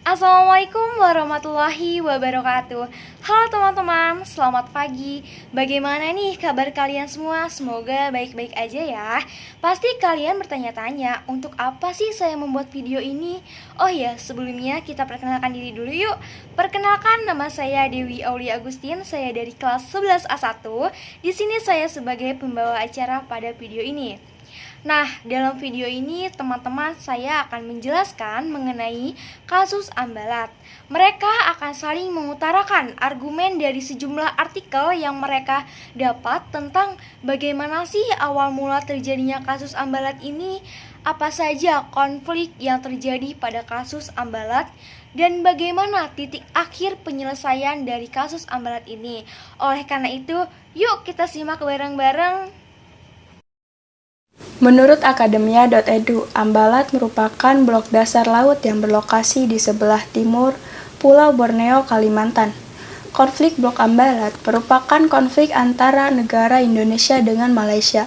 Assalamualaikum warahmatullahi wabarakatuh. Halo teman-teman, selamat pagi. Bagaimana nih kabar kalian semua? Semoga baik-baik aja ya. Pasti kalian bertanya-tanya, untuk apa sih saya membuat video ini? Oh ya, sebelumnya kita perkenalkan diri dulu yuk. Perkenalkan, nama saya Dewi Aulia Agustin, saya dari kelas 11A1. Di sini saya sebagai pembawa acara pada video ini. Nah, dalam video ini teman-teman saya akan menjelaskan mengenai kasus Ambalat. Mereka akan saling mengutarakan argumen dari sejumlah artikel yang mereka dapat tentang bagaimana sih awal mula terjadinya kasus Ambalat ini, apa saja konflik yang terjadi pada kasus Ambalat, dan bagaimana titik akhir penyelesaian dari kasus Ambalat ini. Oleh karena itu, yuk kita simak bareng-bareng. Menurut akademia.edu, Ambalat merupakan blok dasar laut yang berlokasi di sebelah timur Pulau Borneo, Kalimantan. Konflik Blok Ambalat merupakan konflik antara negara Indonesia dengan Malaysia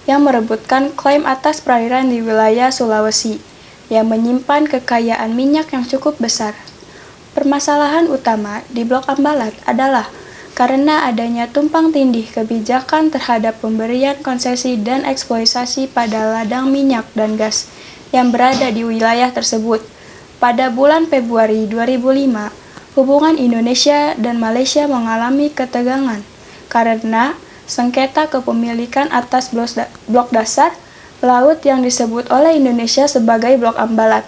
yang merebutkan klaim atas perairan di wilayah Sulawesi yang menyimpan kekayaan minyak yang cukup besar. Permasalahan utama di Blok Ambalat adalah karena adanya tumpang tindih kebijakan terhadap pemberian konsesi dan eksploitasi pada ladang minyak dan gas yang berada di wilayah tersebut. Pada bulan Februari 2005, hubungan Indonesia dan Malaysia mengalami ketegangan karena sengketa kepemilikan atas blok dasar laut yang disebut oleh Indonesia sebagai Blok Ambalat.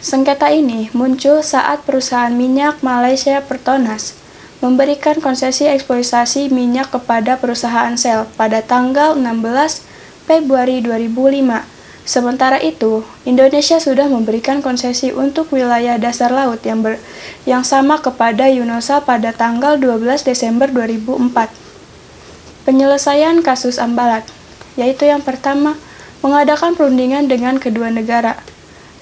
Sengketa ini muncul saat perusahaan minyak Malaysia Petronas memberikan konsesi eksploitasi minyak kepada perusahaan Shell pada tanggal 16 Februari 2005. Sementara itu, Indonesia sudah memberikan konsesi untuk wilayah dasar laut yang sama kepada Yunosa pada tanggal 12 Desember 2004. Penyelesaian kasus Ambalat, yaitu yang pertama, mengadakan perundingan dengan kedua negara.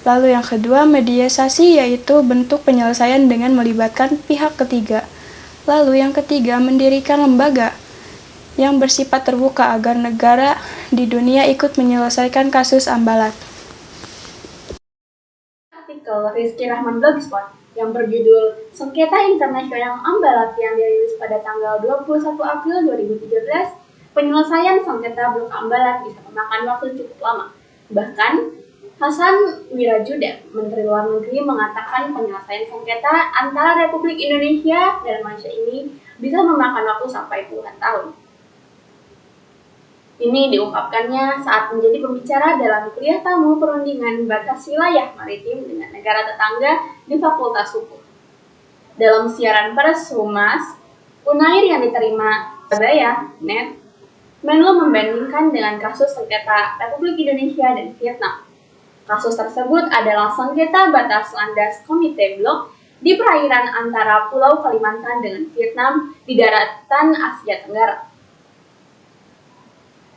Lalu yang kedua, mediasi, yaitu bentuk penyelesaian dengan melibatkan pihak ketiga. Lalu yang ketiga, mendirikan lembaga yang bersifat terbuka agar negara di dunia ikut menyelesaikan kasus Ambalat. Artikel Rizky Rahman Blogspot yang berjudul Sengketa Internasional Ambalat yang dirilis pada tanggal 21 April 2013, penyelesaian sengketa Blok Ambalat bisa memakan waktu cukup lama. Bahkan, Hasan Wirajuda, Menteri Luar Negeri, mengatakan penyelesaian sengketa antara Republik Indonesia dan Malaysia ini bisa memakan waktu sampai puluhan tahun. Ini diungkapkannya saat menjadi pembicara dalam kuliah tamu perundingan batas wilayah maritim dengan negara tetangga di Fakultas Hukum. Dalam siaran pers Humas Unair yang diterima Surabaya Net, Menlu membandingkan dengan kasus sengketa Republik Indonesia dan Vietnam. Kasus tersebut adalah sengketa batas landas Komite Blok di perairan antara Pulau Kalimantan dengan Vietnam di daratan Asia Tenggara.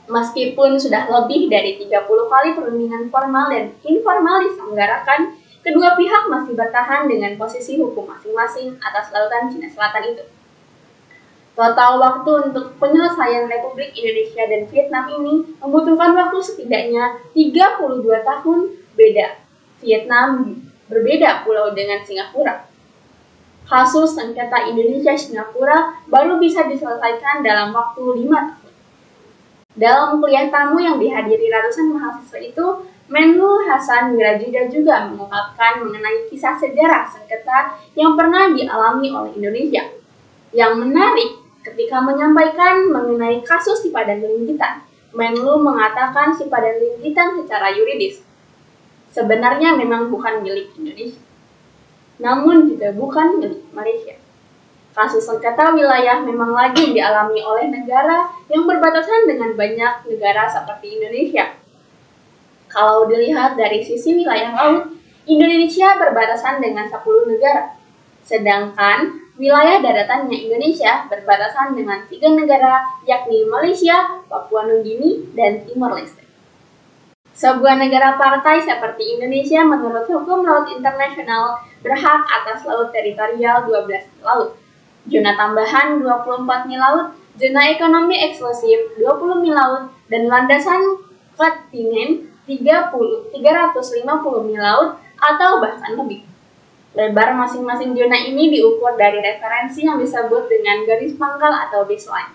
Meskipun sudah lebih dari 30 kali perundingan formal dan informal diselenggarakan, kedua pihak masih bertahan dengan posisi hukum masing-masing atas lautan Cina Selatan itu. Total waktu untuk penyelesaian Republik Indonesia dan Vietnam ini membutuhkan waktu setidaknya 32 tahun beda. Vietnam berbeda pulau dengan Singapura. Kasus sengketa Indonesia-Singapura baru bisa diselesaikan dalam waktu 5 tahun. Dalam kuliah tamu yang dihadiri ratusan mahasiswa itu, Menlu Hasan Wirajuda juga mengungkapkan mengenai kisah sejarah sengketa yang pernah dialami oleh Indonesia. Yang menarik, ketika menyampaikan mengenai kasus Sipadan Linggitan, Menlu mengatakan Sipadan Linggitan secara yuridis sebenarnya memang bukan milik Indonesia, namun juga bukan milik Malaysia. Kasus sengketa wilayah memang lagi dialami oleh negara yang berbatasan dengan banyak negara seperti Indonesia. Kalau dilihat dari sisi wilayah laut, Indonesia berbatasan dengan 10 negara, sedangkan wilayah daratannya Indonesia berbatasan dengan 3 negara, yakni Malaysia, Papua Nugini, dan Timor Leste. Sebuah negara partai seperti Indonesia menurut hukum laut internasional berhak atas laut teritorial 12 mil laut, zona tambahan 24 mil laut, zona ekonomi eksklusif 20 mil laut, dan landasan kontinen 350 mil laut atau bahkan lebih. Lebar masing-masing zona ini diukur dari referensi yang disebut dengan garis pangkal atau baseline.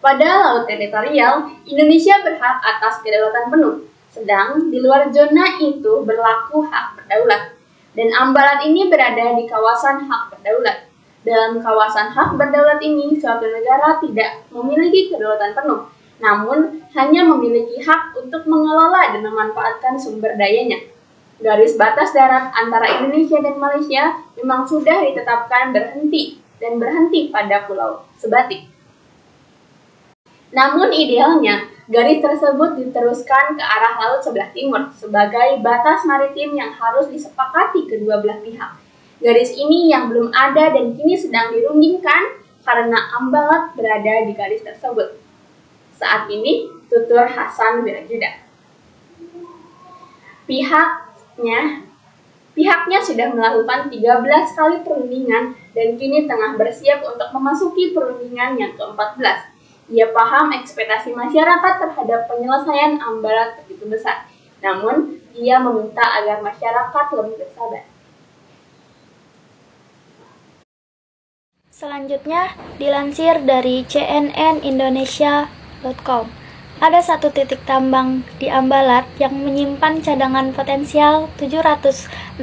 Pada laut teritorial, Indonesia berhak atas kedaulatan penuh, sedang di luar zona itu berlaku hak berdaulat. Dan Ambalat ini berada di kawasan hak berdaulat. Dalam kawasan hak berdaulat ini, suatu negara tidak memiliki kedaulatan penuh, namun hanya memiliki hak untuk mengelola dan memanfaatkan sumber dayanya. Garis batas darat antara Indonesia dan Malaysia memang sudah ditetapkan berhenti pada pulau sebatik. Namun idealnya, garis tersebut diteruskan ke arah laut sebelah timur sebagai batas maritim yang harus disepakati kedua belah pihak. Garis ini yang belum ada dan kini sedang dirundingkan karena Ambalat berada di garis tersebut. Saat ini, tutur Hasan Wirajuda. Pihaknya sudah melakukan 13 kali perundingan dan kini tengah bersiap untuk memasuki perundingan yang ke-14. Ia paham ekspektasi masyarakat terhadap penyelesaian Ambalat begitu besar. Namun, ia meminta agar masyarakat lebih bersabar. Selanjutnya, dilansir dari cnnindonesia.com. Ada satu titik tambang di Ambalat yang menyimpan cadangan potensial 764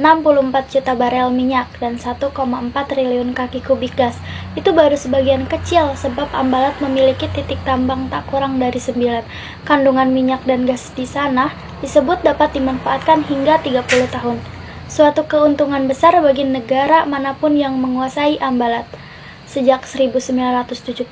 juta barel minyak dan 1,4 triliun kaki kubik gas. Itu baru sebagian kecil sebab Ambalat memiliki titik tambang tak kurang dari 9. Kandungan minyak dan gas di sana disebut dapat dimanfaatkan hingga 30 tahun. Suatu keuntungan besar bagi negara manapun yang menguasai Ambalat. Sejak 1979,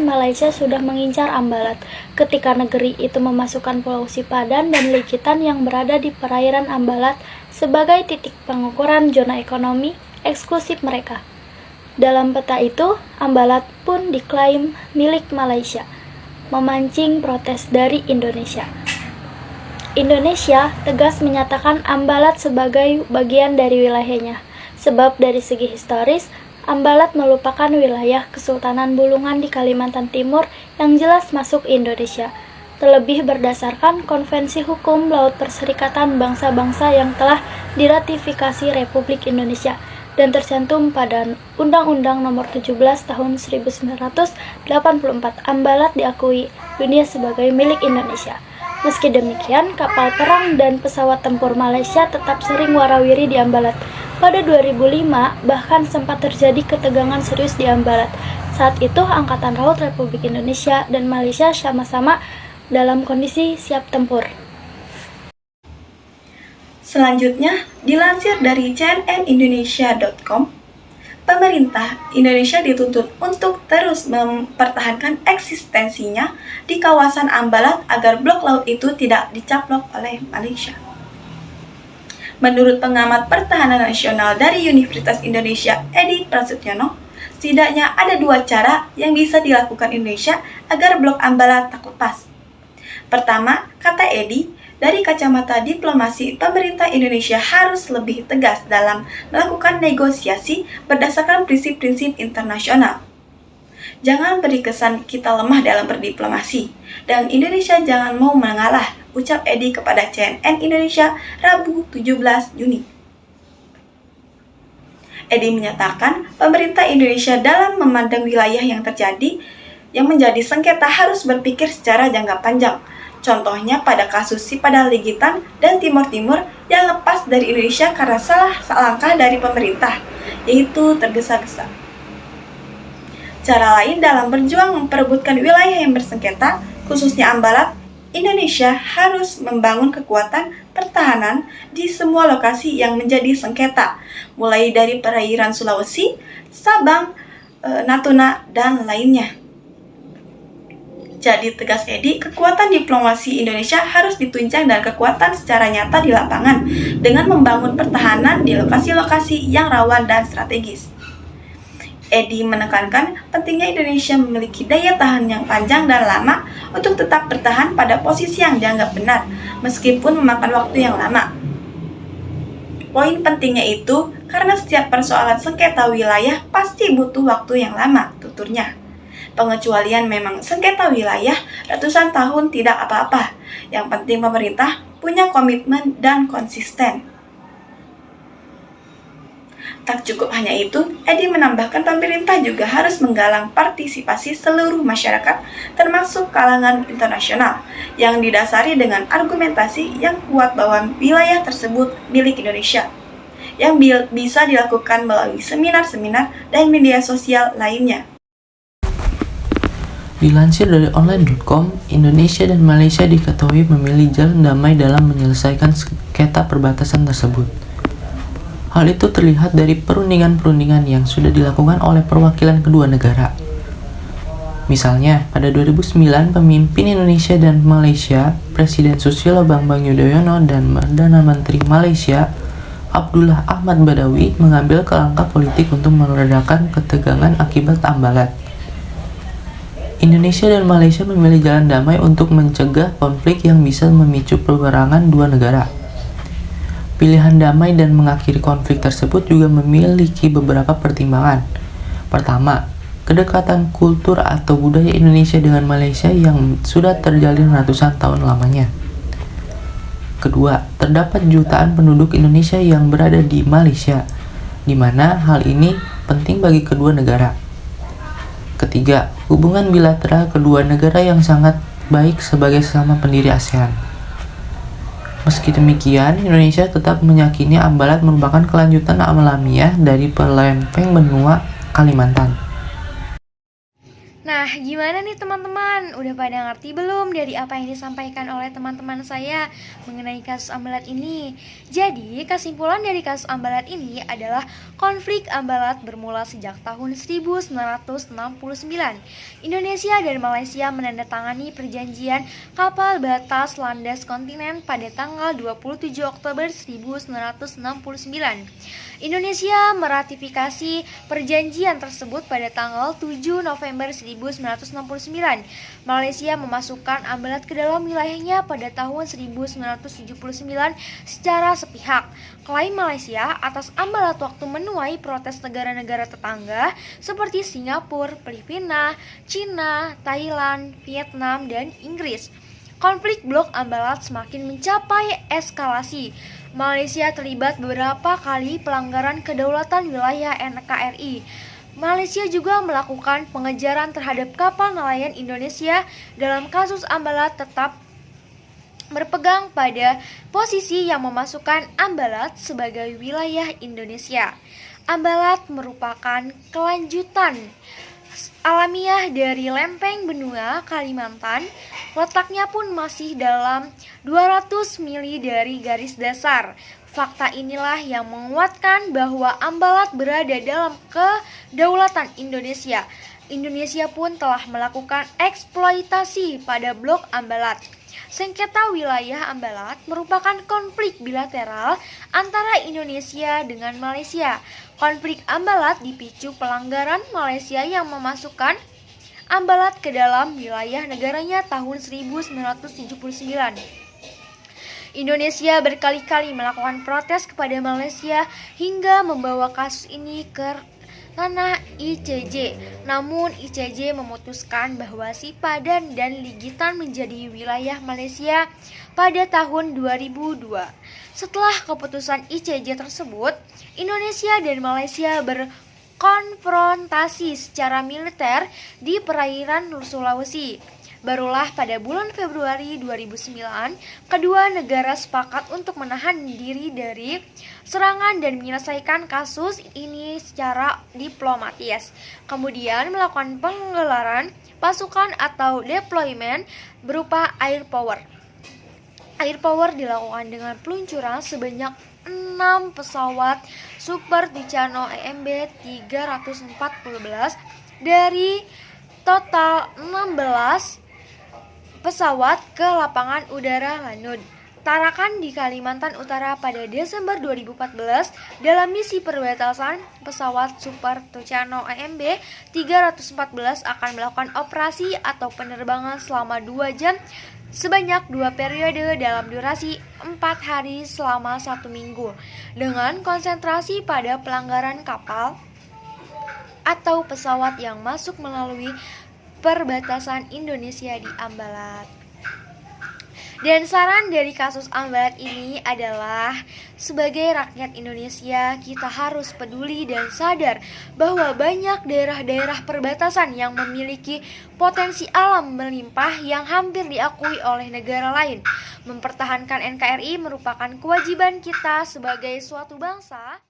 Malaysia sudah mengincar Ambalat ketika negeri itu memasukkan Pulau Sipadan dan Likitan yang berada di perairan Ambalat sebagai titik pengukuran zona ekonomi eksklusif mereka. Dalam peta itu, Ambalat pun diklaim milik Malaysia, memancing protes dari Indonesia. Indonesia tegas menyatakan Ambalat sebagai bagian dari wilayahnya, sebab dari segi historis, Ambalat merupakan wilayah Kesultanan Bulungan di Kalimantan Timur yang jelas masuk Indonesia, terlebih berdasarkan Konvensi Hukum Laut Perserikatan Bangsa-Bangsa yang telah diratifikasi Republik Indonesia dan tercantum pada Undang-Undang Nomor 17 Tahun 1984. Ambalat diakui dunia sebagai milik Indonesia. Meski demikian, kapal perang dan pesawat tempur Malaysia tetap sering warawiri di Ambalat. Pada 2005, bahkan sempat terjadi ketegangan serius di Ambalat. Saat itu, Angkatan Laut Republik Indonesia dan Malaysia sama-sama dalam kondisi siap tempur. Selanjutnya, dilansir dari cnnindonesia.com, pemerintah Indonesia dituntut untuk terus mempertahankan eksistensinya di kawasan Ambalat agar blok laut itu tidak dicaplok oleh Malaysia. Menurut pengamat pertahanan nasional dari Universitas Indonesia, Edi Prasetyono, setidaknya ada 2 cara yang bisa dilakukan Indonesia agar blok Ambalat tak lepas. Pertama, kata Edi, dari kacamata diplomasi, pemerintah Indonesia harus lebih tegas dalam melakukan negosiasi berdasarkan prinsip-prinsip internasional. Jangan beri kesan kita lemah dalam berdiplomasi, dan Indonesia jangan mau mengalah, ucap Edi kepada CNN Indonesia Rabu 17 Juni. Edi menyatakan pemerintah Indonesia dalam memandang wilayah yang menjadi sengketa harus berpikir secara jangka panjang. Contohnya pada kasus Sipadan Likitan dan Timur Timur yang lepas dari Indonesia karena salah langkah dari pemerintah, yaitu tergesa-gesa. Cara lain dalam berjuang memperebutkan wilayah yang bersengketa, khususnya Ambalat, Indonesia harus membangun kekuatan pertahanan di semua lokasi yang menjadi sengketa, mulai dari perairan Sulawesi, Sabang, Natuna, dan lainnya. Jadi tegas Edi, kekuatan diplomasi Indonesia harus ditunjang dan kekuatan secara nyata di lapangan dengan membangun pertahanan di lokasi-lokasi yang rawan dan strategis. Edi menekankan pentingnya Indonesia memiliki daya tahan yang panjang dan lama untuk tetap bertahan pada posisi yang dianggap benar, meskipun memakan waktu yang lama. Poin pentingnya itu karena setiap persoalan sengketa wilayah pasti butuh waktu yang lama, tuturnya. Pengecualian memang sengketa wilayah ratusan tahun tidak apa-apa. Yang penting pemerintah punya komitmen dan konsisten. Tak cukup hanya itu, Edi menambahkan pemerintah juga harus menggalang partisipasi seluruh masyarakat, termasuk kalangan internasional, yang didasari dengan argumentasi yang kuat bahwa wilayah tersebut milik Indonesia, yang bisa dilakukan melalui seminar-seminar dan media sosial lainnya. Dilansir dari online.com, Indonesia dan Malaysia diketahui memilih jalan damai dalam menyelesaikan sengketa perbatasan tersebut. Hal itu terlihat dari perundingan-perundingan yang sudah dilakukan oleh perwakilan kedua negara. Misalnya, pada 2009, pemimpin Indonesia dan Malaysia, Presiden Susilo Bambang Yudhoyono dan Perdana Menteri Malaysia, Abdullah Ahmad Badawi, mengambil langkah politik untuk meredakan ketegangan akibat Ambalat. Indonesia dan Malaysia memilih jalan damai untuk mencegah konflik yang bisa memicu peperangan dua negara. Pilihan damai dan mengakhiri konflik tersebut juga memiliki beberapa pertimbangan. Pertama, kedekatan kultur atau budaya Indonesia dengan Malaysia yang sudah terjalin ratusan tahun lamanya. Kedua, terdapat jutaan penduduk Indonesia yang berada di Malaysia, di mana hal ini penting bagi kedua negara. Ketiga, hubungan bilateral kedua negara yang sangat baik sebagai sesama pendiri ASEAN. Meski demikian, Indonesia tetap meyakini Ambalat merupakan kelanjutan alamiah dari pelempeng benua Kalimantan. Nah, gimana nih teman-teman? Udah pada ngerti belum dari apa yang disampaikan oleh teman-teman saya mengenai kasus Ambalat ini? Jadi, kesimpulan dari kasus Ambalat ini adalah konflik Ambalat bermula sejak tahun 1969. Indonesia dan Malaysia menandatangani perjanjian kapal batas landas kontinen pada tanggal 27 Oktober 1969. Indonesia meratifikasi perjanjian tersebut pada tanggal 7 November 1969. Malaysia memasukkan Ambalat ke dalam wilayahnya pada tahun 1979 secara sepihak. Klaim Malaysia atas Ambalat waktu menuai protes negara-negara tetangga seperti Singapura, Filipina, Cina, Thailand, Vietnam, dan Inggris. Konflik Blok Ambalat semakin mencapai eskalasi. Malaysia terlibat beberapa kali pelanggaran kedaulatan wilayah NKRI. Malaysia juga melakukan pengejaran terhadap kapal nelayan Indonesia. Dalam kasus Ambalat tetap berpegang pada posisi yang memasukkan Ambalat sebagai wilayah Indonesia. Ambalat merupakan kelanjutan alamiah dari lempeng benua Kalimantan. Letaknya pun masih dalam 200 mili dari garis dasar. Fakta inilah yang menguatkan bahwa Ambalat berada dalam kedaulatan Indonesia. Indonesia pun telah melakukan eksploitasi pada Blok Ambalat. Sengketa wilayah Ambalat merupakan konflik bilateral antara Indonesia dengan Malaysia. Konflik Ambalat dipicu pelanggaran Malaysia yang memasukkan Ambalat ke dalam wilayah negaranya tahun 1979. Indonesia berkali-kali melakukan protes kepada Malaysia hingga membawa kasus ini ke tanah ICJ. Namun ICJ memutuskan bahwa Sipadan dan Ligitan menjadi wilayah Malaysia pada tahun 2002. Setelah keputusan ICJ tersebut, Indonesia dan Malaysia berkonfrontasi secara militer di perairan Sulawesi. Barulah pada bulan Februari 2009, kedua negara sepakat untuk menahan diri dari serangan dan menyelesaikan kasus ini secara diplomatis. Kemudian melakukan penggelaran pasukan atau deployment berupa air power. Air power dilakukan dengan peluncuran sebanyak 6 pesawat Super Tucano EMB 314 dari total 16 pesawat ke lapangan udara Lanud, Tarakan di Kalimantan Utara pada Desember 2014 dalam misi perbatasan. Pesawat Super Tucano EMB 314 akan melakukan operasi atau penerbangan selama 2 jam sebanyak 2 periode dalam durasi 4 hari selama 1 minggu dengan konsentrasi pada pelanggaran kapal atau pesawat yang masuk melalui perbatasan Indonesia di Ambalat. Dan saran dari kasus Ambalat ini adalah sebagai rakyat Indonesia kita harus peduli dan sadar bahwa banyak daerah-daerah perbatasan yang memiliki potensi alam melimpah yang hampir diakui oleh negara lain. Mempertahankan NKRI merupakan kewajiban kita sebagai suatu bangsa.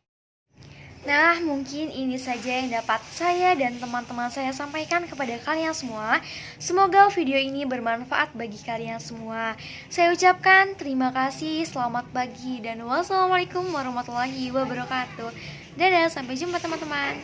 Nah, mungkin ini saja yang dapat saya dan teman-teman saya sampaikan kepada kalian semua. Semoga video ini bermanfaat bagi kalian semua. Saya ucapkan terima kasih, selamat pagi, dan wassalamualaikum warahmatullahi wabarakatuh. Dadah, sampai jumpa teman-teman.